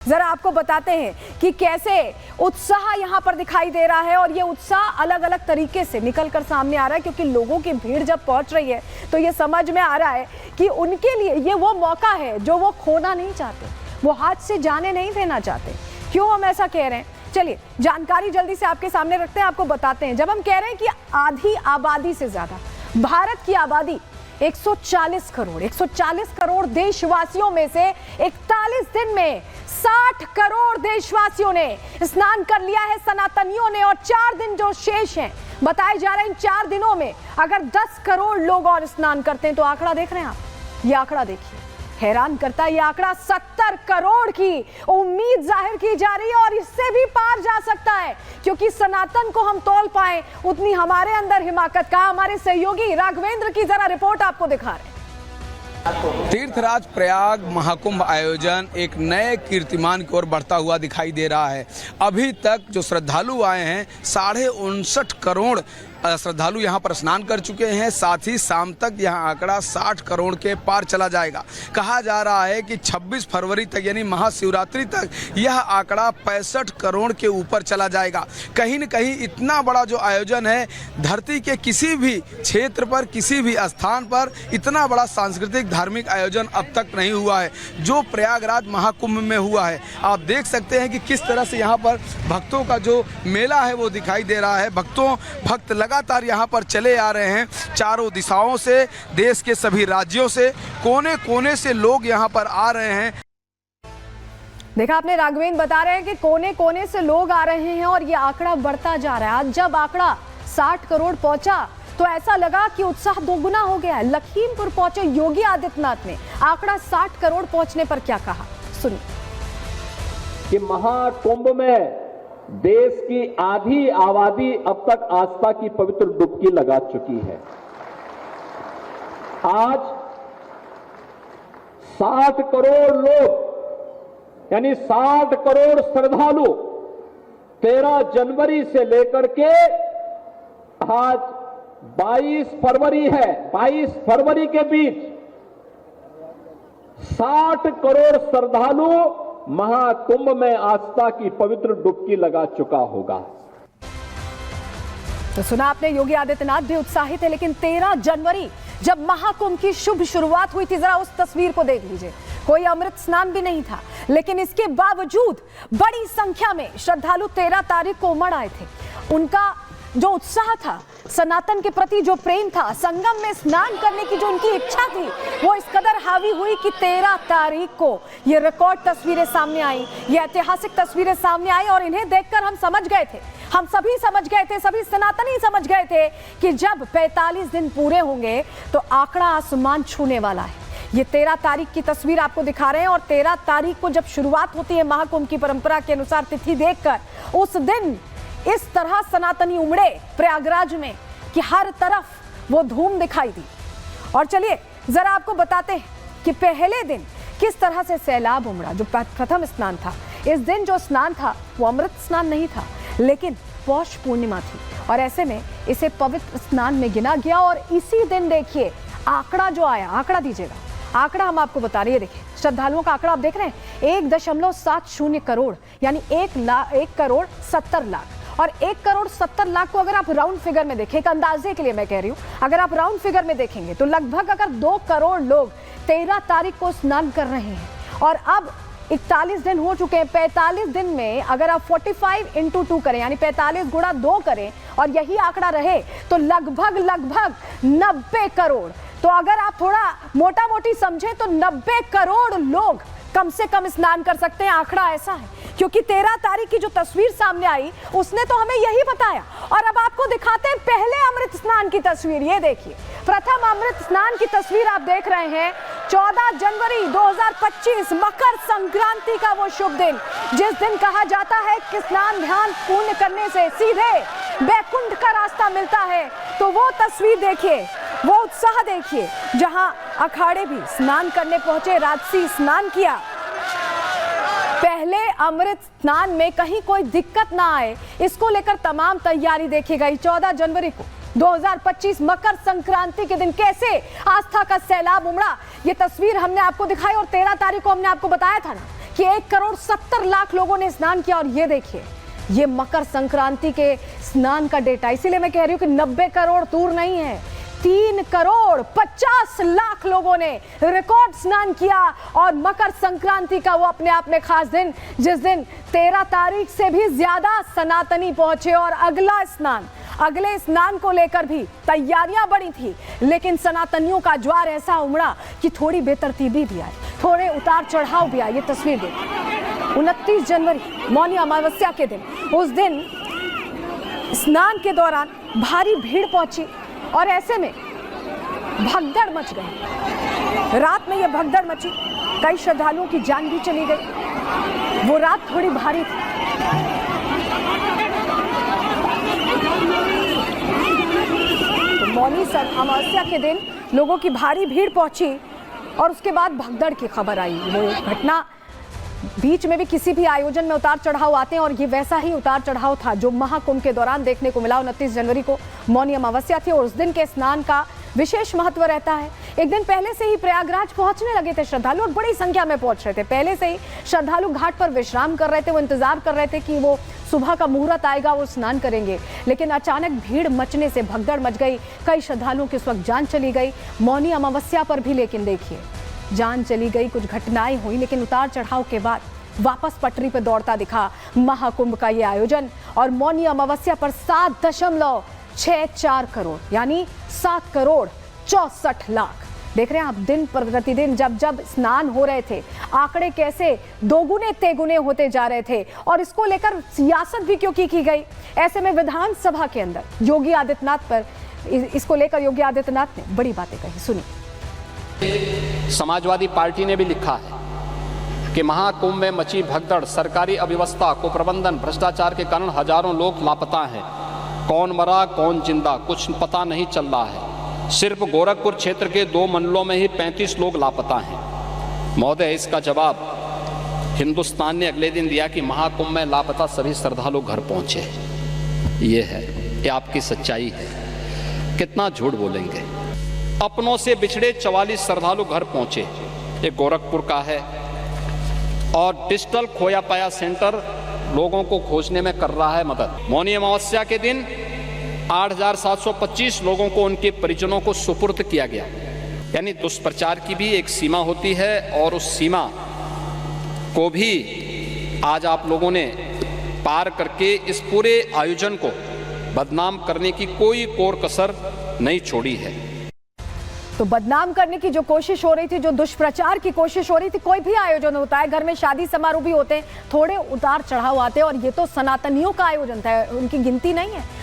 जरा आपको बताते हैं कि कैसे उत्साह यहां पर दिखाई दे रहा है और ये उत्साह अलग अलग तरीके से निकलकर सामने आ रहा है, क्योंकि लोगों की भीड़ जब पहुंच रही है तो ये समझ में आ रहा है कि उनके लिए ये वो मौका है जो वो खोना नहीं चाहते, वो हाथ से जाने नहीं देना चाहते। क्यों हम ऐसा कह रहे हैं, चलिए जानकारी जल्दी से आपके सामने रखते हैं, आपको बताते हैं। जब हम कह रहे हैं कि आधी आबादी से ज्यादा, भारत की आबादी 140 करोड़ देशवासियों में से 41 दिन में 60 करोड़ देशवासियों ने स्नान कर लिया है, सनातनियों ने। और 4 दिन जो शेष हैं, बताए जा रहे हैं इन 4 दिनों में अगर 10 करोड़ लोग और स्नान करते हैं तो आंकड़ा देख रहे हैं आप, ये आंकड़ा देखिए, हैरान करता है। ये आंकड़ा 70 करोड़ की उम्मीद जाहिर की जा रही है और इससे भी पार जा सकता है, क्योंकि सनातन को हम तोल पाए उतनी हमारे अंदर हिमाकत का हमारे सहयोगी राघवेंद्र की जरा रिपोर्ट आपको दिखा रहे हैं। तीर्थराज प्रयाग महाकुंभ आयोजन एक नए कीर्तिमान की ओर बढ़ता हुआ दिखाई दे रहा है। अभी तक जो श्रद्धालु आए हैं 59.5 करोड़ श्रद्धालु यहां पर स्नान कर चुके हैं। साथ ही शाम तक यहां आंकड़ा 60 करोड़ के पार चला जाएगा। कहा जा रहा है कि 26 फरवरी तक यानी महाशिवरात्रि तक यह आंकड़ा 65 करोड़ के ऊपर चला जाएगा। कहीं न कहीं इतना बड़ा जो आयोजन है, धरती के किसी भी क्षेत्र पर, किसी भी स्थान पर इतना बड़ा सांस्कृतिक धार्मिक आयोजन अब तक नहीं हुआ है जो प्रयागराज महाकुंभ में हुआ है। आप देख सकते हैं कि किस तरह से यहाँ पर भक्तों का जो मेला है वो दिखाई दे रहा है। भक्त लगातार यहाँ पर चले आ रहे हैं, चारों दिशाओं से, देश के सभी राज्यों से, कोने कोने से लोग यहाँ पर आ रहे हैं। देखा आपने, राघवेंद्र बता रहे हैं कि कोने कोने से लोग आ रहे हैं और ये आंकड़ा बढ़ता जा रहा है। आज जब आंकड़ा 60 करोड़ पहुंचा तो ऐसा लगा कि उत्साह दोगुना हो गया है। लखीमपुर पहुंचे योगी आदित्यनाथ ने आंकड़ा 60 करोड़ पहुंचने पर क्या कहा, सुनिए। कि महाकुंभ में देश की आधी आबादी अब तक आस्था की पवित्र डुबकी लगा चुकी है। आज 60 करोड़ लोग यानी 60 करोड़ श्रद्धालु 13 जनवरी से लेकर के आज 22 फरवरी है, 22 फरवरी के बीच 60 करोड़ श्रद्धालु महाकुंभ में आस्था की पवित्र डुबकी लगा चुका होगा। तो सुना आपने, योगी आदित्यनाथ भी उत्साहित है। लेकिन 13 जनवरी जब महाकुंभ की शुभ शुरुआत हुई थी, जरा उस तस्वीर को देख लीजिए। कोई अमृत स्नान भी नहीं था, लेकिन इसके बावजूद बड़ी संख्या में श्रद्धालु 13 तारीख को उमड़ आए थे। उनका जो उत्साह था, सनातन के प्रति जो प्रेम था, संगम में स्नान करने की जो उनकी इच्छा थी, वो इस कदर हावी हुई कि 13 तारीख को ये रिकॉर्ड तस्वीरें सामने आई, ये ऐतिहासिक तस्वीरें सामने आई। और इन्हें देखकर हम समझ गए थे, हम सभी समझ गए थे, सभी सनातनी समझ गए थे कि जब 45 दिन पूरे होंगे तो आंकड़ा आसमान छूने वाला है। ये 13 तारीख की तस्वीर आपको दिखा रहे हैं और 13 तारीख को जब शुरुआत होती है महाकुंभ की परंपरा के अनुसार तिथि देखकर, उस दिन इस तरह सनातनी उमड़े प्रयागराज में कि हर तरफ वो धूम दिखाई दी। और चलिए जरा आपको बताते हैं कि पहले दिन किस तरह से सैलाब उमड़ा। जो प्रथम स्नान था, इस दिन जो स्नान था वो अमृत स्नान नहीं था, लेकिन पौष पूर्णिमा थी और ऐसे में इसे पवित्र स्नान में गिना गया। और इसी दिन देखिए आंकड़ा जो आया, आंकड़ा दीजिएगा, आंकड़ा हम आपको बता रहे हैं। देखिए श्रद्धालुओं का आंकड़ा आप देख रहे हैं, 1.70 करोड़ यानी 1 करोड़ 70 लाख। और 1 करोड़ 70 लाख को अगर आप राउंड फिगर में देखें, एक अंदाजे के लिए मैं कह रही हूं, अगर आप राउंड फिगर में देखेंगे तो लगभग अगर 2 करोड़ लोग 13 तारीख को स्नान कर रहे हैं और अब 41 दिन हो चुके हैं। 45 दिन में अगर आप 45 × 2 करें यानी 45 गुणा 2 करें और यही आंकड़ा रहे तो लगभग 90 करोड़। तो अगर आप थोड़ा मोटा मोटी समझें तो 90 करोड़ लोग कम से कम स्नान कर सकते हैं। आंकड़ा ऐसा है क्योंकि 13 तारीख की जो तस्वीर सामने आई उसने तो हमें यही बताया। और अब आपको दिखाते हैं पहले अमृत स्नान की तस्वीर। ये देखिए, प्रथम अमृत स्नान की तस्वीर आप देख रहे हैं। 14 जनवरी 2025 मकर संक्रांति का वो शुभ दिन, जिस दिन कहा जाता है कि स्नान ध्यान पुण्य करने से सीधे बैकुंठ का रास्ता मिलता है। तो वो तस्वीर देखिए, वो उत्साह देखिए, जहां अखाड़े भी स्नान करने पहुंचे, राजसी स्नान किया। पहले अमृत स्नान में कहीं कोई दिक्कत ना आए, इसको लेकर तमाम तैयारी देखी गई। 14 जनवरी को 2025 मकर संक्रांति के दिन कैसे आस्था का सैलाब उमड़ा, ये तस्वीर हमने आपको दिखाई। और 13 तारीख को हमने आपको बताया था ना कि 1,70,00,000 लोगों ने स्नान किया। और ये देखिए, ये मकर संक्रांति के स्नान का डेटा, इसीलिए मैं कह रही हूं कि 90 करोड़ दूर नहीं है। 3,50,00,000 लोगों ने रिकॉर्ड स्नान किया। और मकर संक्रांति का वो अपने आप में खास दिन, जिस दिन 13 तारीख से भी ज्यादा सनातनी पहुंचे। और अगले स्नान को लेकर भी तैयारियां बढ़ी थी, लेकिन सनातनियों का ज्वार ऐसा उमड़ा कि थोड़ी बेतरतीबी भी आई, थोड़े उतार चढ़ाव भी आए। ये तस्वीर देखिए, 29 जनवरी मौनी अमावस्या के दिन, उस दिन स्नान के दौरान भारी भीड़ पहुंची और ऐसे में भगदड़ मच गई। रात में यह भगदड़ मची, कई श्रद्धालुओं की जान भी चली गई। वो रात थोड़ी भारी थी। तो मौनी अमावस्या के दिन लोगों की भारी भीड़ पहुंची और उसके बाद भगदड़ की खबर आई। वो घटना, बीच में भी किसी भी आयोजन में उतार चढ़ाव आते हैं और ये वैसा ही उतार चढ़ाव था जो महाकुंभ के दौरान देखने को मिला। 29 जनवरी को मौनी अमावस्या थी और उस दिन के स्नान का विशेष महत्व रहता है। एक दिन पहले से ही प्रयागराज पहुंचने लगे थे श्रद्धालु और बड़ी संख्या में पहुंच रहे थे। पहले से ही श्रद्धालु घाट पर विश्राम कर रहे थे, वो इंतजार कर रहे थे कि वो सुबह का मुहूर्त आएगा, वो स्नान करेंगे। लेकिन अचानक भीड़ मचने से भगदड़ मच गई, कई श्रद्धालुओं की उस वक्त जान चली गई। मौनी अमावस्या पर भी लेकिन देखिए, जान चली गई, कुछ घटनाएं हुई, लेकिन उतार चढ़ाव के बाद वापस पटरी पर दौड़ता दिखा महाकुंभ का ये आयोजन। और मौनी अमावस्या पर 7.64 करोड़ यानी 7,64,00,000 देख रहे हैं आप। दिन प्रतिदिन जब स्नान हो रहे थे, आंकड़े कैसे दोगुने तेगुने होते जा रहे थे। और इसको लेकर सियासत भी क्यों की गई। ऐसे में विधानसभा के अंदर योगी आदित्यनाथ पर, इसको लेकर योगी आदित्यनाथ ने बड़ी बातें कही, सुनिए। समाजवादी पार्टी ने भी लिखा है कि महाकुंभ में मची भगदड़, सरकारी अव्यवस्था, कुप्रबंधन, भ्रष्टाचार के कारण हजारों लोग लापता हैं। कौन मरा कौन जिंदा कुछ पता नहीं चल रहा है। सिर्फ गोरखपुर क्षेत्र के 2 मंडलों में ही 35 लोग लापता हैं। महोदय, इसका जवाब हिंदुस्तान ने अगले दिन दिया कि महाकुंभ में लापता सभी श्रद्धालु घर पहुंचे। ये है, ये आपकी सच्चाई है। कितना झूठ बोलेंगे। अपनों से बिछड़े 44 श्रद्धालु घर पहुंचे। ये गोरखपुर का है और डिजिटल खोया पाया सेंटर लोगों को खोजने में कर रहा है मदद। मौनी अमावस्या के दिन 8,725 लोगों को उनके परिजनों को सुपुर्द किया गया। यानी दुष्प्रचार की भी एक सीमा होती है और उस सीमा को भी आज आप लोगों ने पार करके इस पूरे आयोजन को बदनाम करने की कोई कोर कसर नहीं छोड़ी है। तो बदनाम करने की जो कोशिश हो रही थी, जो दुष्प्रचार की कोशिश हो रही थी, कोई भी आयोजन होता है, घर में शादी समारोह भी होते हैं, थोड़े उतार चढ़ाव आते हैं। और ये तो सनातनियों का आयोजन था, उनकी गिनती नहीं है।